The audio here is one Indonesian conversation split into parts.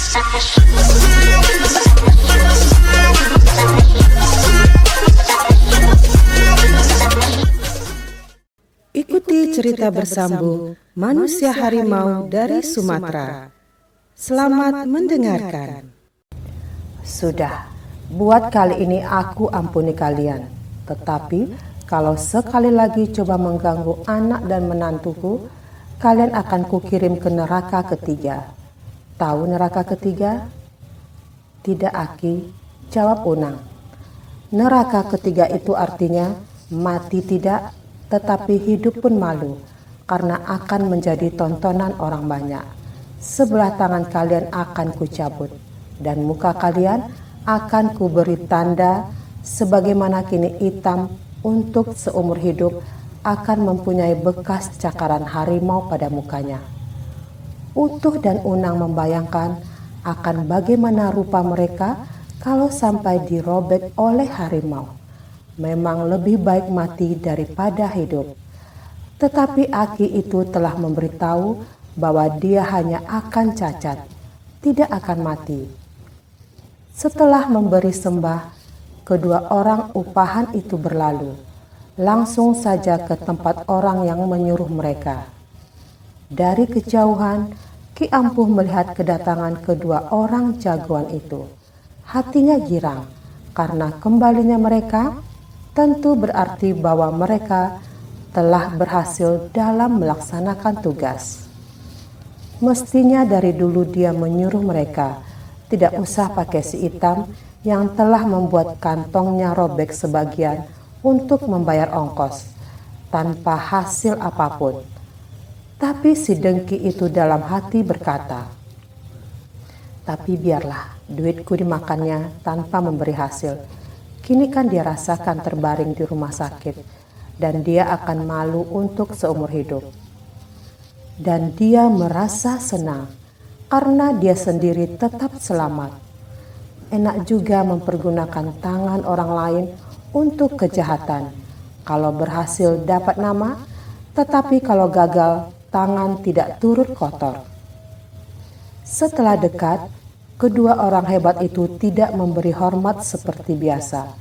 Ikuti cerita bersambung Manusia Harimau dari Sumatera. Selamat mendengarkan. Sudah, buat kali ini aku ampuni kalian. Tetapi kalau sekali lagi coba mengganggu anak dan menantuku, kalian akan kukirim ke neraka ketiga. Tahu neraka ketiga? Tidak, Aki, jawab Unang. Neraka ketiga itu artinya mati tidak, tetapi hidup pun malu, karena akan menjadi tontonan orang banyak. Sebelah tangan kalian akan kucabut, dan muka kalian akan kuberi tanda, sebagaimana kini hitam untuk seumur hidup akan mempunyai bekas cakaran harimau pada mukanya. Utuh dan Unang membayangkan akan bagaimana rupa mereka kalau sampai dirobek oleh harimau. Memang lebih baik mati daripada hidup. Tetapi Aki itu telah memberitahu bahwa dia hanya akan cacat, tidak akan mati. Setelah memberi sembah, kedua orang upahan itu berlalu, langsung saja ke tempat orang yang menyuruh mereka. Dari kejauhan, Ki Ampuh melihat kedatangan kedua orang jagoan itu. Hatinya girang, karena kembalinya mereka tentu berarti bahwa mereka telah berhasil dalam melaksanakan tugas. Mestinya dari dulu dia menyuruh mereka tidak usah pakai si hitam yang telah membuat kantongnya robek sebagian untuk membayar ongkos tanpa hasil apapun. Tapi si dengki itu dalam hati berkata, "Tapi biarlah duitku dimakannya tanpa memberi hasil. Kini kan dia rasakan terbaring di rumah sakit, dan dia akan malu untuk seumur hidup." Dan dia merasa senang, karena dia sendiri tetap selamat. Enak juga mempergunakan tangan orang lain untuk kejahatan. Kalau berhasil dapat nama, tetapi kalau gagal, tangan tidak turut kotor. Setelah dekat, kedua orang hebat itu tidak memberi hormat seperti biasa,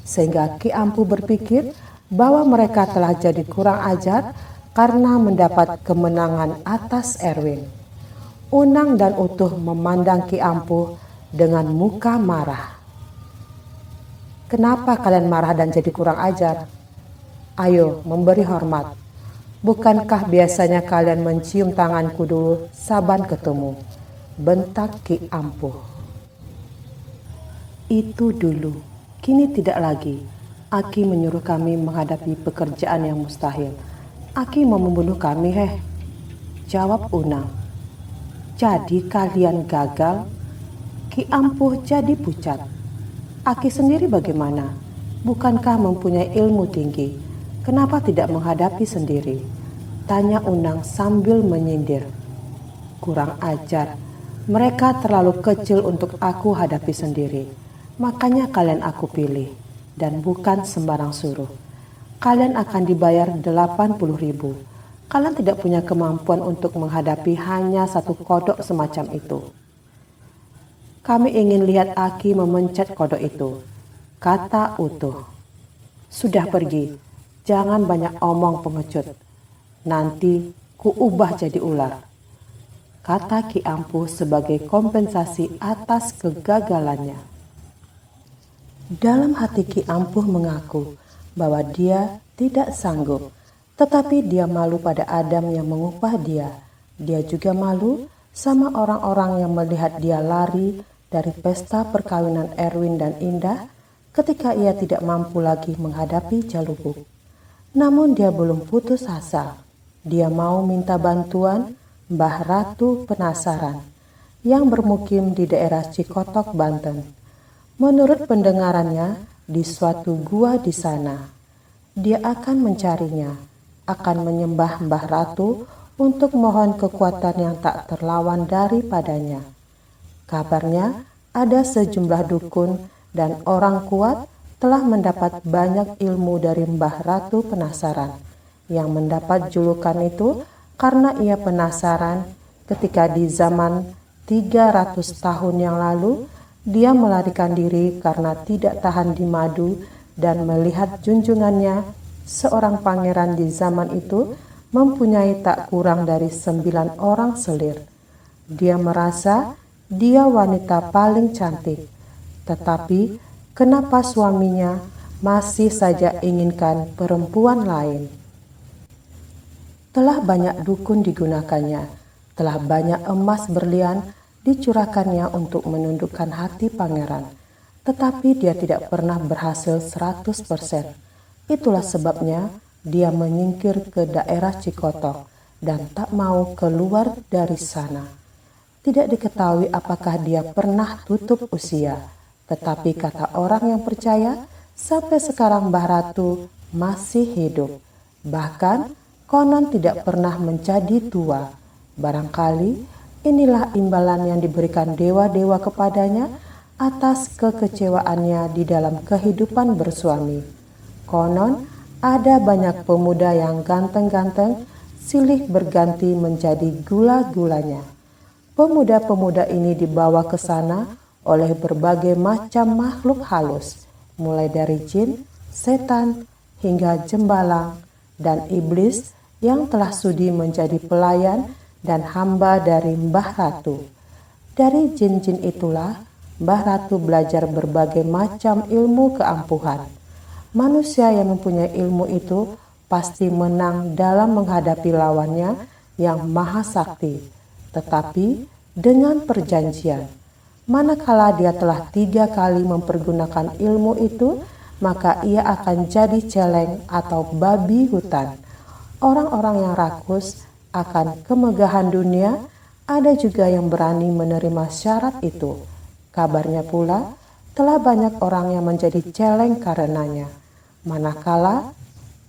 sehingga Ki Ampuh berpikir bahwa mereka telah jadi kurang ajar karena mendapat kemenangan atas Erwin. Unang dan Utuh memandang Ki Ampuh dengan muka marah. "Kenapa kalian marah dan jadi kurang ajar? Ayo memberi hormat. Bukankah biasanya kalian mencium tanganku dulu saban ketemu?" bentak Ki Ampuh. "Itu dulu, kini tidak lagi. Aki menyuruh kami menghadapi pekerjaan yang mustahil. Aki mau membunuh kami, jawab Unang. "Jadi kalian gagal?" Ki Ampuh jadi pucat. "Aki sendiri bagaimana? Bukankah mempunyai ilmu tinggi? Kenapa tidak menghadapi sendiri?" tanya Unang sambil menyindir. "Kurang ajar. Mereka terlalu kecil untuk aku hadapi sendiri. Makanya kalian aku pilih, dan bukan sembarang suruh. Kalian akan dibayar 80.000. Kalian tidak punya kemampuan untuk menghadapi hanya satu kodok semacam itu." "Kami ingin lihat Aki memencet kodok itu," kata Utuh. "Sudah pergi, jangan banyak omong pengecut. Nanti ku ubah jadi ular," kata Ki Ampuh sebagai kompensasi atas kegagalannya. Dalam hati Ki Ampuh mengaku bahwa dia tidak sanggup, tetapi dia malu pada Adam yang mengupah dia. Dia juga malu sama orang-orang yang melihat dia lari dari pesta perkawinan Erwin dan Indah ketika ia tidak mampu lagi menghadapi Jalubuk. Namun dia belum putus asa. Dia mau minta bantuan Mbah Ratu Penasaran yang bermukim di daerah Cikotok, Banten. Menurut pendengarannya, di suatu gua di sana, dia akan mencarinya, akan menyembah Mbah Ratu untuk mohon kekuatan yang tak terlawan daripadanya. Kabarnya ada sejumlah dukun dan orang kuat telah mendapat banyak ilmu dari Mbah Ratu Penasaran, yang mendapat julukan itu karena ia penasaran ketika di zaman 300 tahun yang lalu, dia melarikan diri karena tidak tahan di madu dan melihat junjungannya, seorang pangeran di zaman itu, mempunyai tak kurang dari 9 orang selir. Dia merasa dia wanita paling cantik, tetapi kenapa suaminya masih saja inginkan perempuan lain? Telah banyak dukun digunakannya, telah banyak emas berlian dicurahkannya untuk menundukkan hati pangeran, tetapi dia tidak pernah berhasil 100%. Itulah sebabnya dia menyingkir ke daerah Cikotok dan tak mau keluar dari sana. Tidak diketahui apakah dia pernah tutup usia, tetapi kata orang yang percaya, sampai sekarang Mbah Ratu masih hidup. Bahkan konon tidak pernah menjadi tua. Barangkali inilah imbalan yang diberikan dewa-dewa kepadanya atas kekecewaannya di dalam kehidupan bersuami. Konon ada banyak pemuda yang ganteng-ganteng silih berganti menjadi gula-gulanya. Pemuda-pemuda ini dibawa ke sana oleh berbagai macam makhluk halus, mulai dari jin, setan, hingga jembalang, dan iblis yang telah sudi menjadi pelayan dan hamba dari Mbah Ratu. Dari jin-jin itulah Mbah Ratu belajar berbagai macam ilmu keampuhan. Manusia yang mempunyai ilmu itu pasti menang dalam menghadapi lawannya yang maha sakti, tetapi dengan perjanjian. Manakala dia telah 3 kali mempergunakan ilmu itu, maka ia akan jadi celeng atau babi hutan. Orang-orang yang rakus akan kemegahan dunia, ada juga yang berani menerima syarat itu. Kabarnya pula, telah banyak orang yang menjadi celeng karenanya. Manakala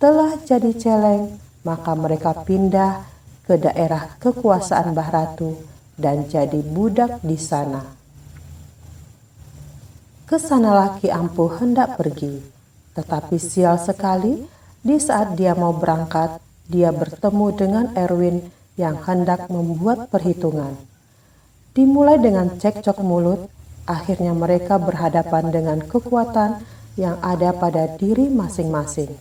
telah jadi celeng, maka mereka pindah ke daerah kekuasaan Mbah Ratu dan jadi budak di sana. Kesanalah Ki Ampuh hendak pergi, tetapi sial sekali, di saat dia mau berangkat, dia bertemu dengan Erwin yang hendak membuat perhitungan. Dimulai dengan cekcok mulut, akhirnya mereka berhadapan dengan kekuatan yang ada pada diri masing-masing.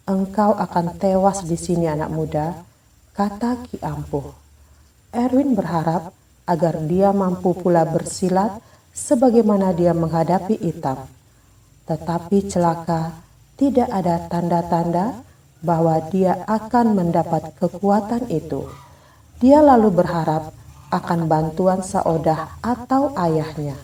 Engkau akan tewas di sini anak muda, kata Ki Ampuh. Erwin berharap agar dia mampu pula bersilat sebagaimana dia menghadapi Itam. Tetapi celaka, tidak ada tanda-tanda bahwa dia akan mendapat kekuatan itu. Dia lalu berharap akan bantuan Saodah atau ayahnya.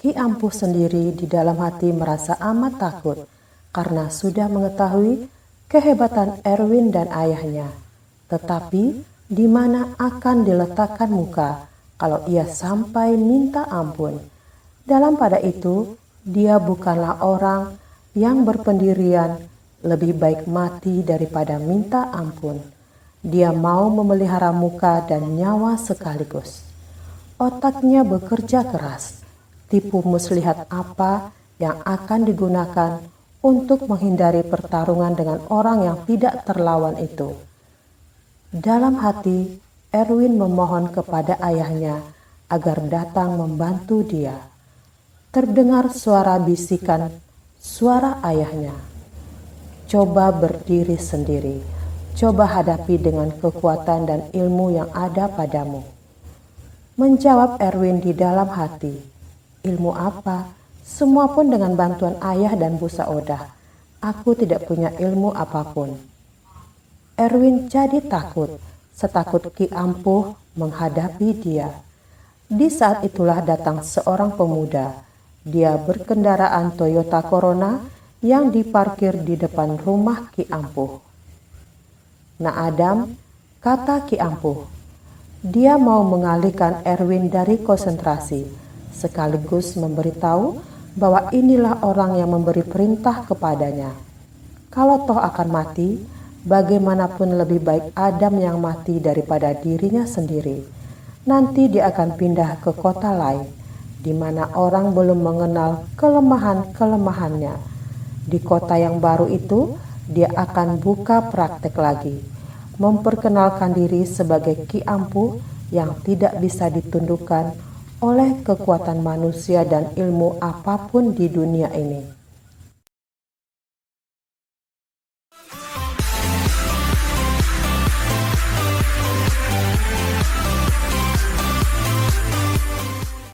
Ki Ampuh sendiri di dalam hati merasa amat takut karena sudah mengetahui kehebatan Erwin dan ayahnya. Tetapi di mana akan diletakkan muka kalau ia sampai minta ampun? Dalam pada itu, dia bukanlah orang yang berpendirian lebih baik mati daripada minta ampun. Dia mau memelihara muka dan nyawa sekaligus. Otaknya bekerja keras. Tipu muslihat apa yang akan digunakan untuk menghindari pertarungan dengan orang yang tidak terlawan itu. Dalam hati, Erwin memohon kepada ayahnya agar datang membantu dia. Terdengar suara bisikan, suara ayahnya. Coba berdiri sendiri, coba hadapi dengan kekuatan dan ilmu yang ada padamu. Menjawab Erwin di dalam hati, ilmu apa? Semua pun dengan bantuan ayah dan Bu Saodah. Aku tidak punya ilmu apapun. Erwin jadi takut, setakut Ki Ampuh menghadapi dia. Di saat itulah datang seorang pemuda. Dia berkendaraan Toyota Corona yang diparkir di depan rumah Ki Ampuh. Nah Adam, kata Ki Ampuh, dia mau mengalihkan Erwin dari konsentrasi, sekaligus memberitahu bahwa inilah orang yang memberi perintah kepadanya. Kalau toh akan mati, bagaimanapun lebih baik Adam yang mati daripada dirinya sendiri. Nanti dia akan pindah ke kota lain, di mana orang belum mengenal kelemahan-kelemahannya. Di kota yang baru itu, dia akan buka praktek lagi, memperkenalkan diri sebagai Ki Ampuh yang tidak bisa ditundukkan oleh kekuatan manusia dan ilmu apapun di dunia ini.